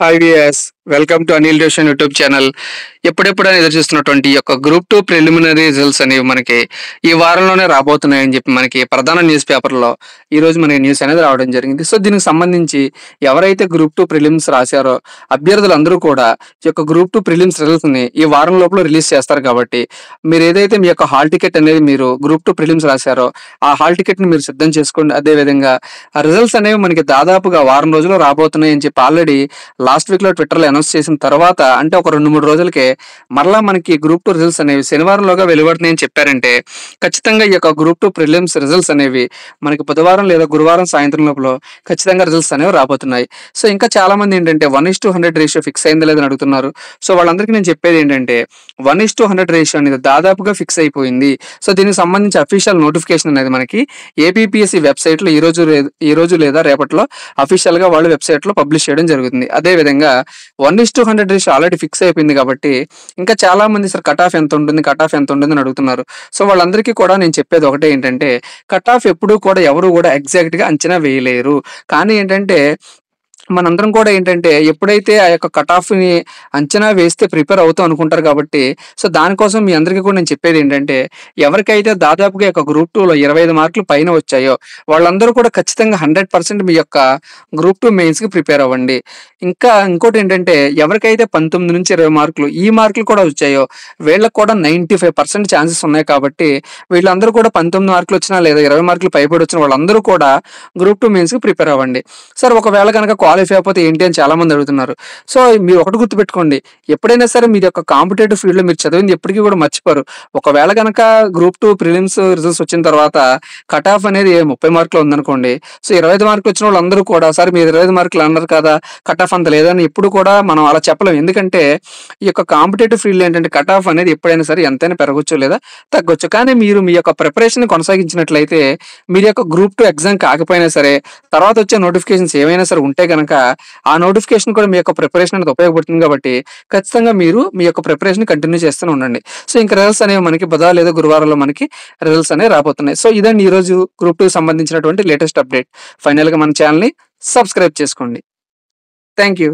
Hi VS welcome to Anil tuition YouTube channel. ఎప్పుడెప్పుడైనా ఎదురు చూస్తున్నటువంటి ఈ యొక్క గ్రూప్ 2 ప్రిలిమినరీ రిజల్ట్స్ అనేవి మనకి ఈ వారంలోనే రాబోతున్నాయని చెప్పి మనకి ప్రధాన న్యూస్ పేపర్‌లో ఈరోజు మనకి న్యూస్ అనేది రావడం జరిగింది. సో, దీనికి సంబంధించి ఎవరైతే గ్రూప్ 2 ప్రిలిమ్స్ రాశారో అభ్యర్థులందరూ కూడా ఈ యొక్క గ్రూప్ 2 ప్రిలిమ్స్ రిజల్ట్స్‌ని ఈ వారం లోపల రిలీజ్ చేస్తారు కాబట్టి మీరేదైతే మీ యొక్క హాల్ టికెట్ అనేది మీరు గ్రూప్ 2 ప్రిలిమ్స్ రాశారో ఆ హాల్ టికెట్‌ని మీరు సిద్ధం చేసుకోండి. అదే విధంగా ఆ రిజల్ట్స్ అనేవి మనకి దాదాపుగా వారం రోజుల్లో రాబోతున్నాయని చెప్పి ఆల్రెడీ లాస్ట్ వీక్‌లో ట్విట్టర్‌లో అనౌన్స్ చేసిన తర్వాత అంటే ఒక 2, 3 రోజులకే మరలా మనకి గ్రూప్ 2 రిజల్ట్స్ అనేవి శనివారంలోగా వెలువడుతున్నాయని చెప్పారంటే ఖచ్చితంగా ఈ యొక్క గ్రూప్ 2 ప్రిలిమ్స్ రిజల్ట్స్ అనేవి మనకి బుధవారం లేదా గురువారం సాయంత్రం లోపల ఖచ్చితంగా రిజల్ట్స్ అనేవి రాబోతున్నాయి. సో, ఇంకా చాలా మంది ఏంటంటే 1:100 రేషియో ఫిక్స్ అయిందా లేదని అడుగుతున్నారు. సో, వాళ్ళందరికీ నేను చెప్పేది ఏంటంటే 1:100 రేషియో అనేది దాదాపుగా ఫిక్స్ అయిపోయింది. సో, దీనికి సంబంధించి అఫీషియల్ నోటిఫికేషన్ అనేది మనకి ఏపీపీఎస్సీ వెబ్‌సైట్‌లో ఈ రోజు లేదా రేపట్లో అఫీషియల్‌గా వాళ్ళు వెబ్‌సైట్‌లో పబ్లిష్ చేయడం జరుగుతుంది. అదే విధంగా 1:100 రేషియో ఆల్రెడీ ఫిక్స్ అయిపోయింది కాబట్టి ఇంకా చాలా మంది సార్ కట్ ఆఫ్ ఎంత ఉంటుంది? కట్ ఆఫ్ ఎంత ఉంటుంది? అని అడుగుతున్నారు. సో, వాళ్ళందరికీ కూడా నేను చెప్పేది ఒకటే ఏంటంటే కట్ ఆఫ్ ఎప్పుడూ కూడా ఎవరు కూడా ఎగ్జాక్ట్‌గా అంచనా వేయలేరు. కానీ ఏంటంటే మనందరం కూడా ఏంటంటే ఎప్పుడైతే ఆ యొక్క కట్ ఆఫ్‌ని అంచనా వేస్తే ప్రిపేర్ అవుతాం అనుకుంటారు కాబట్టి సో, దానికోసం మీ అందరికీ కూడా నేను చెప్పేది ఏంటంటే ఎవరికైతే దాదాపుగా ఈ యొక్క గ్రూప్ 2లో 25 మార్కులు పైన వచ్చాయో వాళ్ళందరూ కూడా ఖచ్చితంగా 100% మీ యొక్క గ్రూప్ 2 మెయిన్స్‌కి ప్రిపేర్ అవ్వండి. ఇంకా ఇంకోటేంటంటే ఎవరికైతే 19-20 మార్కులు ఈ మార్కులు కూడా వచ్చాయో వీళ్ళకి కూడా 95% ఛాన్సెస్ ఉన్నాయి కాబట్టి వీళ్ళందరూ కూడా 19 మార్కులు వచ్చినా లేదా 20 మార్కులు పైబడి వచ్చిన వాళ్ళందరూ కూడా గ్రూప్ 2 మెయిన్స్‌కి ప్రిపేర్ అవ్వండి. సార్ ఒకవేళ గనక క్వాలిఫై అయిపోతే ఏంటి అని చాలా మంది అడుగుతున్నారు. సో, మీరు ఒకటి గుర్తుపెట్టుకోండి. ఎప్పుడైనా సరే మీరు యొక్క కాంపిటేటివ్ ఫీల్డ్‌లో మీరు చదివింది ఎప్పటికీ కూడా మర్చిపోరు. ఒకవేళ గనక గ్రూప్ 2 ప్రిలిమ్స్ రిజల్ట్స్ వచ్చిన తర్వాత కట్ ఆఫ్ అనేది 30 మార్కులు ఉందనుకోండి. సో, 25 మార్కులు వచ్చిన వాళ్ళందరూ కూడా సార్ మీరు 25 మార్కులు అన్నారు కదా! కట్ ఆఫ్ అంత లేదని ఎప్పుడు కూడా మనం అలా చెప్పలేం. ఎందుకంటే ఈ యొక్క కాంపిటేటివ్ ఫీల్డ్‌లో ఏంటంటే కట్ ఆఫ్ అనేది ఎప్పుడైనా సరే ఎంతైనా పెరగొచ్చు లేదా తగ్గొచ్చు. కానీ మీరు మీ యొక్క ప్రిపరేషన్‌ని కొనసాగించినట్లయితే మీరు యొక్క గ్రూప్ 2 ఎగ్జామ్ కాకపోయినా సరే తర్వాత వచ్చే నోటిఫికేషన్స్ ఏవైనా సరే ఉంటే గనక ఆ నోటిఫికేషన్ కూడా మీ యొక్క ప్రిపరేషన్ అనేది ఉపయోగపడుతుంది కాబట్టి ఖచ్చితంగా మీరు మీ యొక్క ప్రిపరేషన్ కంటిన్యూ చేస్తూనే ఉండండి. సో, ఇంక రిజల్ట్స్ అనేవి మనకి బుధ లేదా గురువారంలో మనకి రిజల్ట్స్ అనేవి రాబోతున్నాయి. సో, ఇదండి ఈరోజు గ్రూప్ 2 సంబంధించినటువంటి లేటెస్ట్ అప్డేట్. ఫైనల్‌గా మన ఛానెల్‌ని సబ్స్క్రైబ్ చేసుకోండి. Thank you.